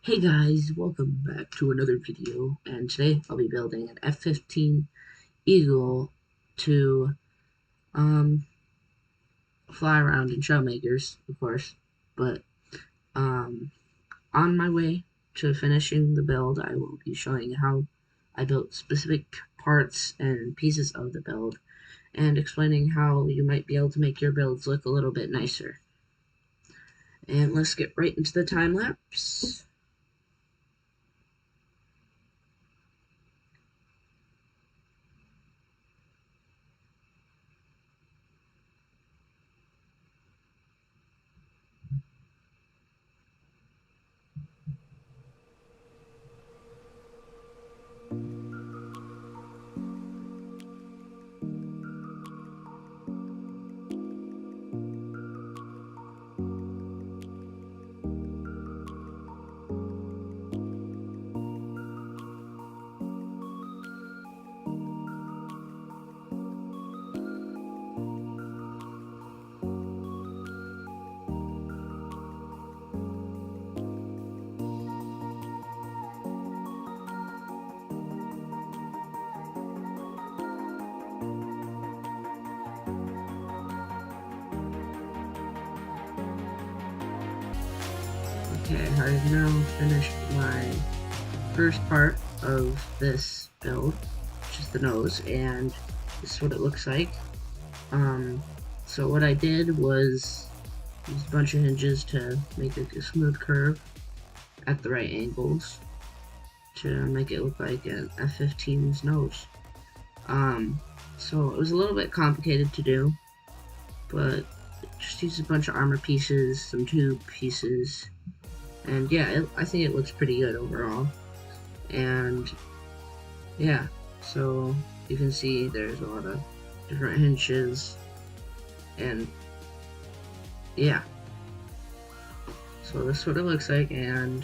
Hey guys, welcome back to another video, and today I'll be building an F-15 Eagle to um fly around in Trailmakers, of course. But um on my way to finishing the build, I will be showing how I built specific parts and pieces of the build, and explaining how you might be able to make your builds look a little bit nicer. And let's get right into the time lapse. Okay, I've now finished my first part of this build, which is the nose, and this is what it looks like. Um, so what I did was use a bunch of hinges to make it a smooth curve at the right angles to make it look like an F-15's nose. So it was a little bit complicated to do, but just use a bunch of armor pieces, some tube pieces, and yeah, I think it looks pretty good overall. And yeah, so you can see there's a lot of different hinges, and yeah, so this is what it looks like. And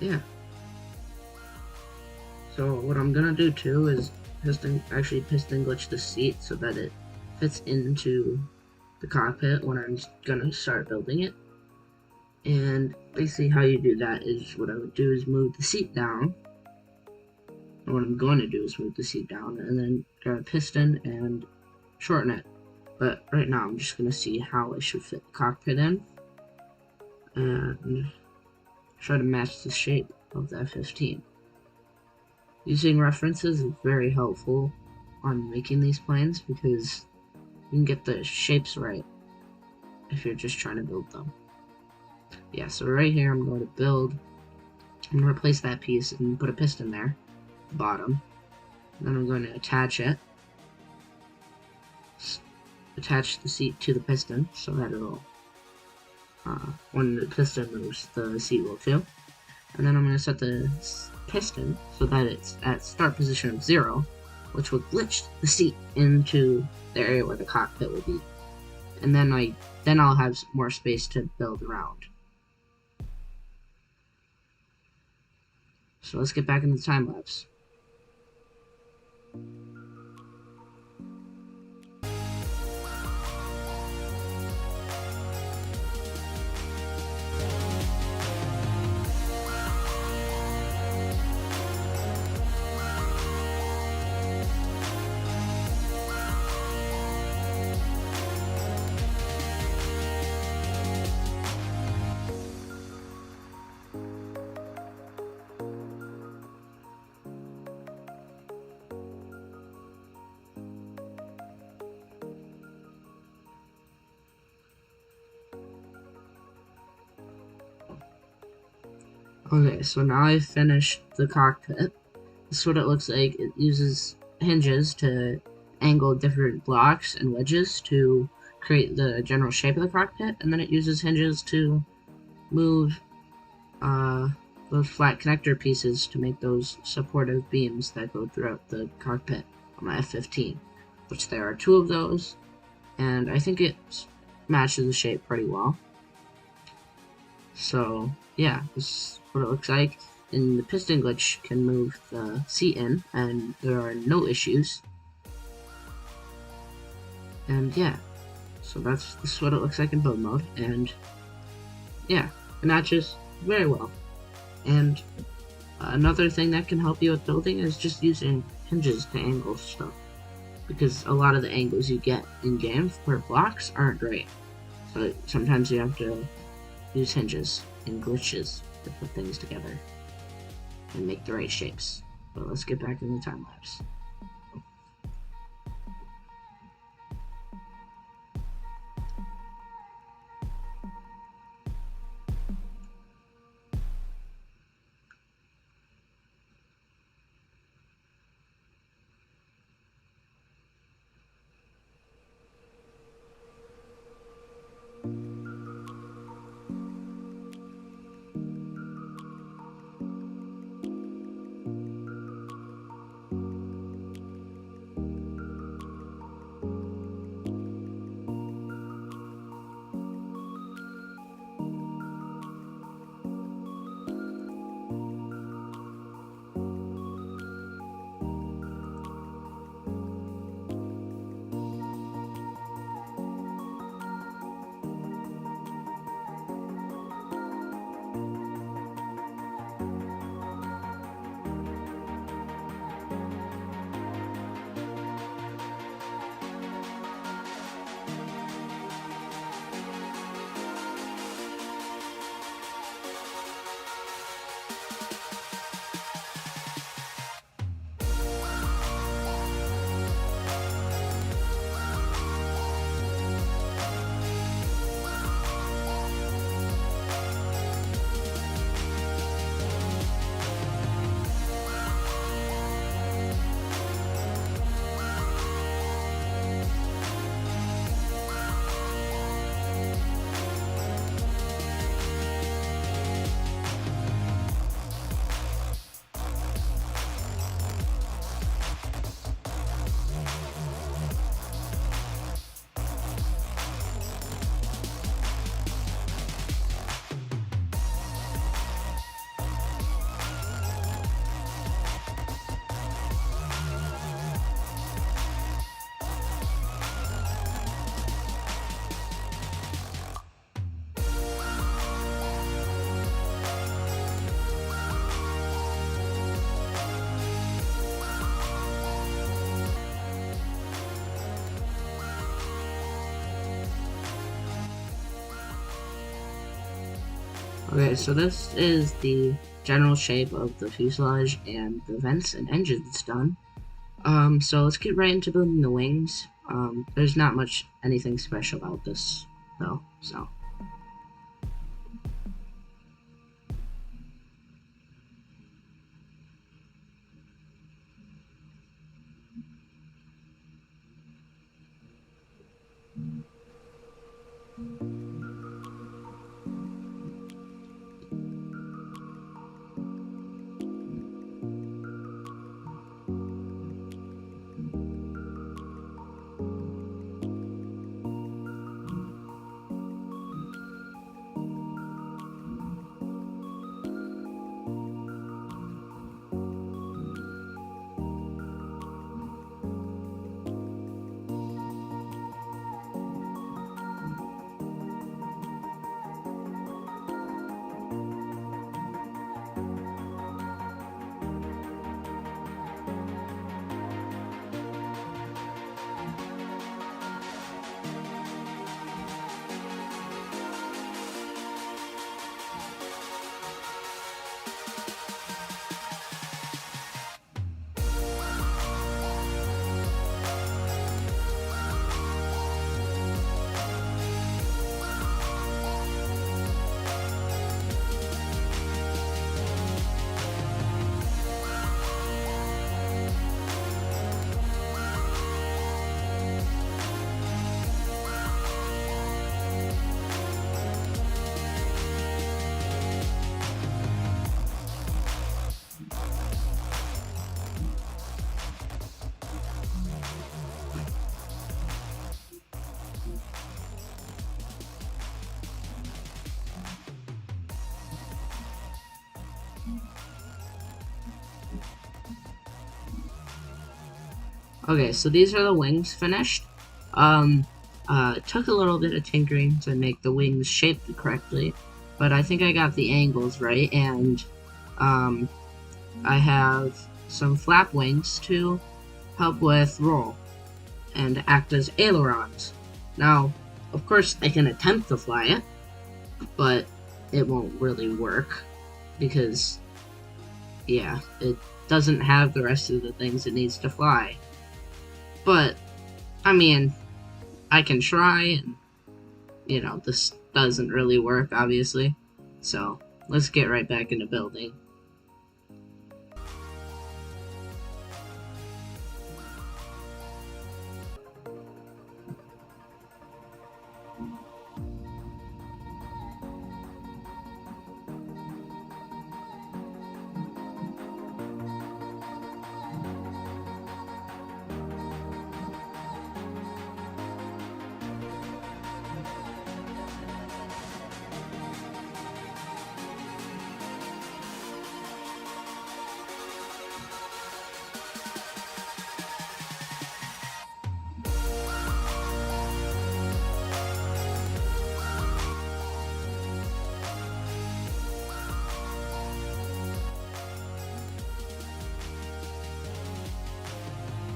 yeah, so what I'm gonna do too is piston glitch the seat so that it fits into the cockpit when I'm gonna start building it. And basically how you do that is, what I would do is move the seat down. What I'm going to do is move the seat down and then grab a piston and shorten it. But right now I'm just going to see how I should fit the cockpit in and try to match the shape of the F-15. Using references is very helpful on making these planes because you can get the shapes right if you're just trying to build them. Yeah, so right here I'm going to replace that piece and put a piston there, the bottom. Then I'm going to attach it, attach the seat to the piston so that it'll, when the piston moves, the seat will too. And then I'm going to set the piston so that it's at start position of 0, which will glitch the seat into the area where the cockpit will be. And then I'll have more space to build around. So let's get back into the time lapse. Okay, so now I've finished the cockpit. This is what it looks like. It uses hinges to angle different blocks and wedges to create the general shape of the cockpit, and then it uses hinges to move those flat connector pieces to make those supportive beams that go throughout the cockpit on my F-15, which there are 2 of those, and I think it matches the shape pretty well. So yeah, this is what it looks like. And the piston glitch can move the seat in, and there are no issues. And yeah, so this is what it looks like in build mode. And yeah, It matches very well. And another thing that can help you with building is just using hinges to angle stuff, because a lot of the angles you get in games for blocks aren't great. So sometimes you have to use hinges and glitches to put things together and make the right shapes. But let's get back in the time lapse. Okay, so this is the general shape of the fuselage and the vents and engines done. So let's get right into building the wings. There's not much anything special about this though, so. Okay, so these are the wings finished. It took a little bit of tinkering to make the wings shaped correctly. but I think I got the angles right, and um, I have some flap wings to help with roll and act as ailerons. Now, of course, I can attempt to fly it, but it won't really work because, yeah, it doesn't have the rest of the things it needs to fly. But, I mean, I can try, and, this doesn't really work, obviously. So, let's get right back into building.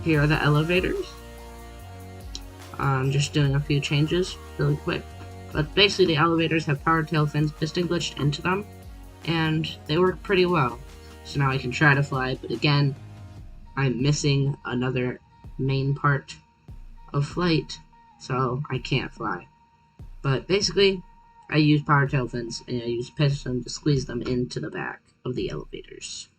Here are the elevators. I'm just doing a few changes really quick. But basically the elevators have power tail fins piston glitched into them, and they work pretty well. So now I can try to fly, but again, I'm missing another main part of flight, so I can't fly. But basically, I use power tail fins, and I use piston to squeeze them into the back of the elevators.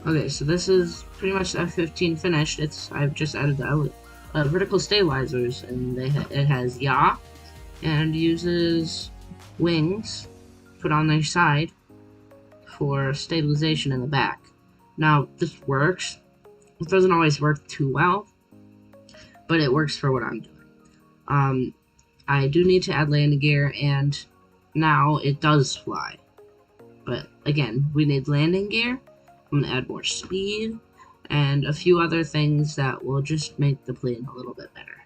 Okay, so this is pretty much the F-15 finished. I've just added the vertical stabilizers, and it has yaw, and uses wings put on their side for stabilization in the back. Now, this works. It doesn't always work too well, but it works for what I'm doing. I do need to add landing gear, and now it does fly. But again, we need landing gear. I'm going to add more speed and a few other things that will just make the plane a little bit better.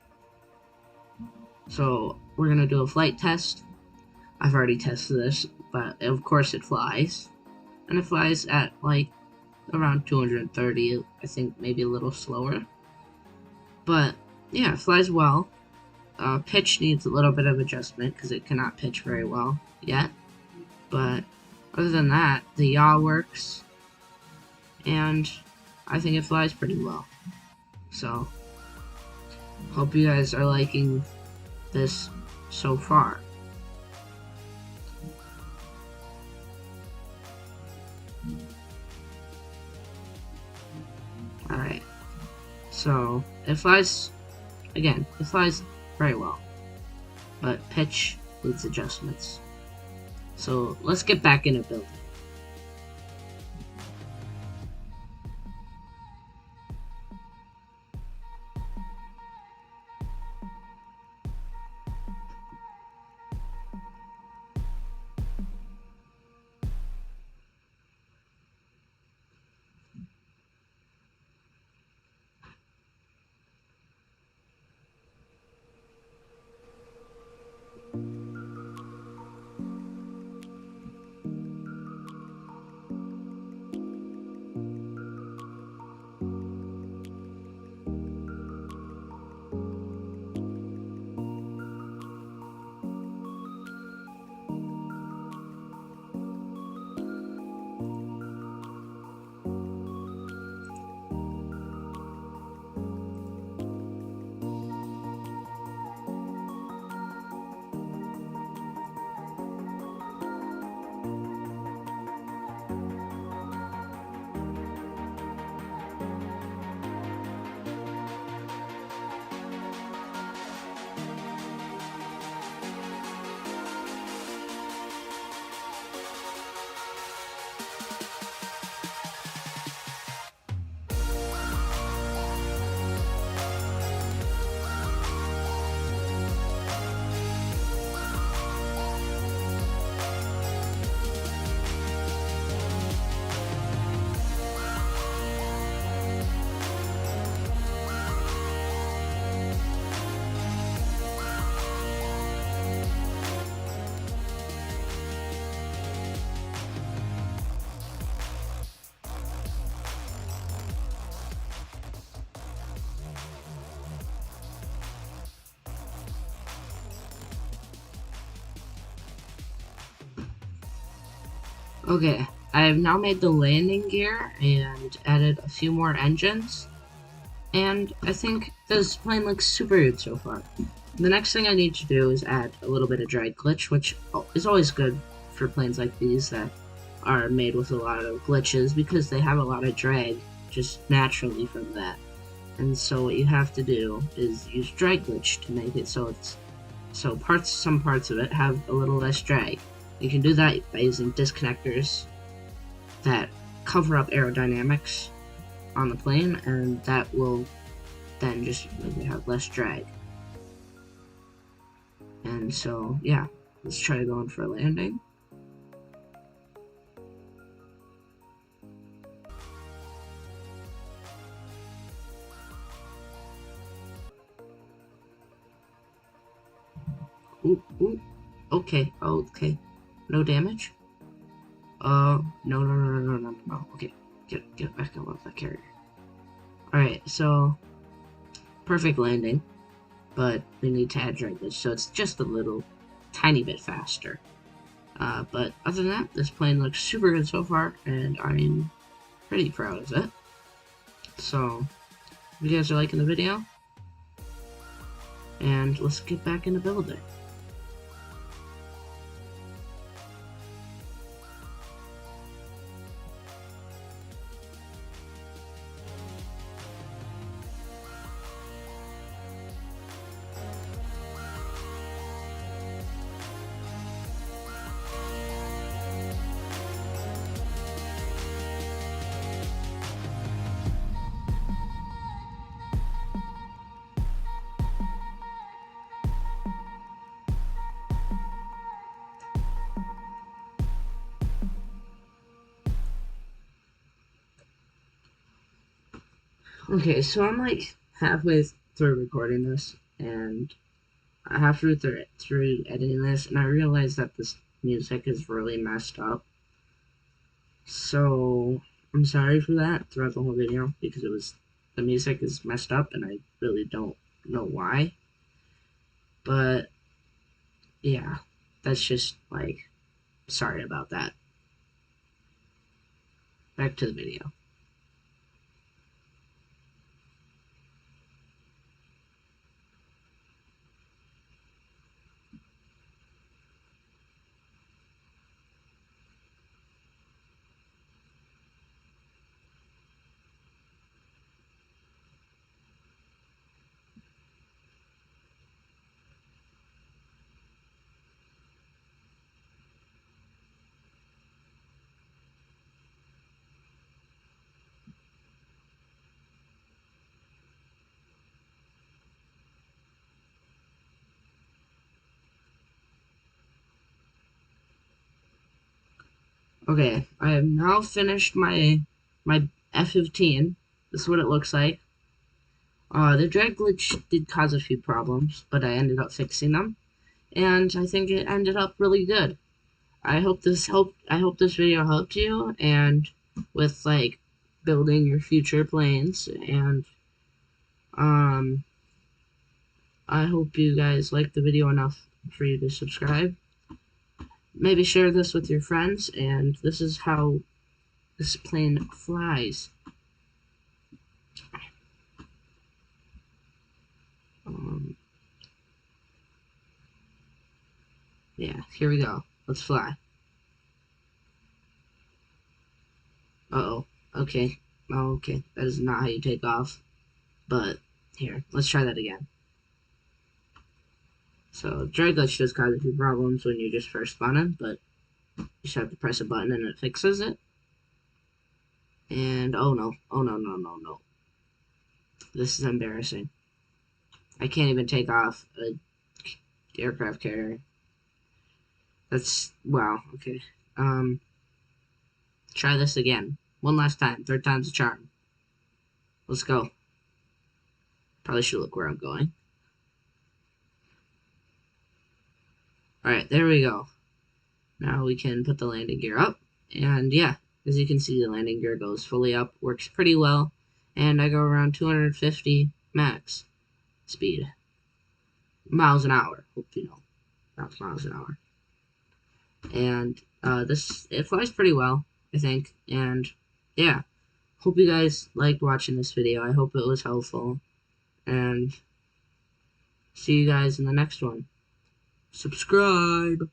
So we're going to do a flight test. I've already tested this, but of course it flies. And it flies at like around 230, I think maybe a little slower. But yeah, it flies well. Pitch needs a little bit of adjustment because it cannot pitch very well yet. But other than that, the yaw works. And I think it flies pretty well. So, hope you guys are liking this so far. Alright, so it flies, again, it flies very well, but pitch needs adjustments. So let's get back into building. Okay, I have now made the landing gear and added a few more engines, and I think this plane looks super good so far. The next thing I need to do is add a little bit of drag glitch, which is always good for planes like these that are made with a lot of glitches because they have a lot of drag just naturally from that. And so what you have to do is use drag glitch to make it so some parts of it have a little less drag. You can do that by using disconnectors that cover up aerodynamics on the plane, and that will then just maybe have less drag. And so, yeah, let's try going for a landing. Ooh, ooh. Okay, okay. No damage? No, no, no, no, no, no, no. Okay, get back up off that carrier. Alright, so, perfect landing, but we need to add drag so it's just a little, tiny bit faster. But other than that, this plane looks super good so far, and I'm pretty proud of it. So, if you guys are liking the video, and let's get back into building. Okay, so I'm like halfway through recording this, and halfway through editing this, and I realized that this music is really messed up. So I'm sorry for that throughout the whole video because the music is messed up, and I really don't know why. But yeah, that's just like sorry about that. Back to the video. Okay, I have now finished my F-15. This is what it looks like. The drag glitch did cause a few problems, but I ended up fixing them, and I think it ended up really good. I hope this video helped you and with like building your future planes, and um I hope you guys liked the video enough for you to subscribe. Maybe share this with your friends, and this is how this plane flies. Um, yeah, here we go. Let's fly. Uh-oh. Okay. Oh, okay. That is not how you take off. But, here. Let's try that again. So, drag glitch does cause a few problems when you're just first spawning, but you just have to press a button and it fixes it. And, oh no. Oh no, no, no, no. This is embarrassing. I can't even take off a aircraft carrier. That's, wow, okay. Try this again. One last time. Third time's a charm. Let's go. Probably should look where I'm going. Alright, there we go. Now we can put the landing gear up. And yeah, as you can see, the landing gear goes fully up. Works pretty well. And I go around 250 max speed. Miles an hour. Hope you know. Not miles an hour. And it flies pretty well, I think, and yeah. Hope you guys liked watching this video. I hope it was helpful, and see you guys in the next one. Subscribe!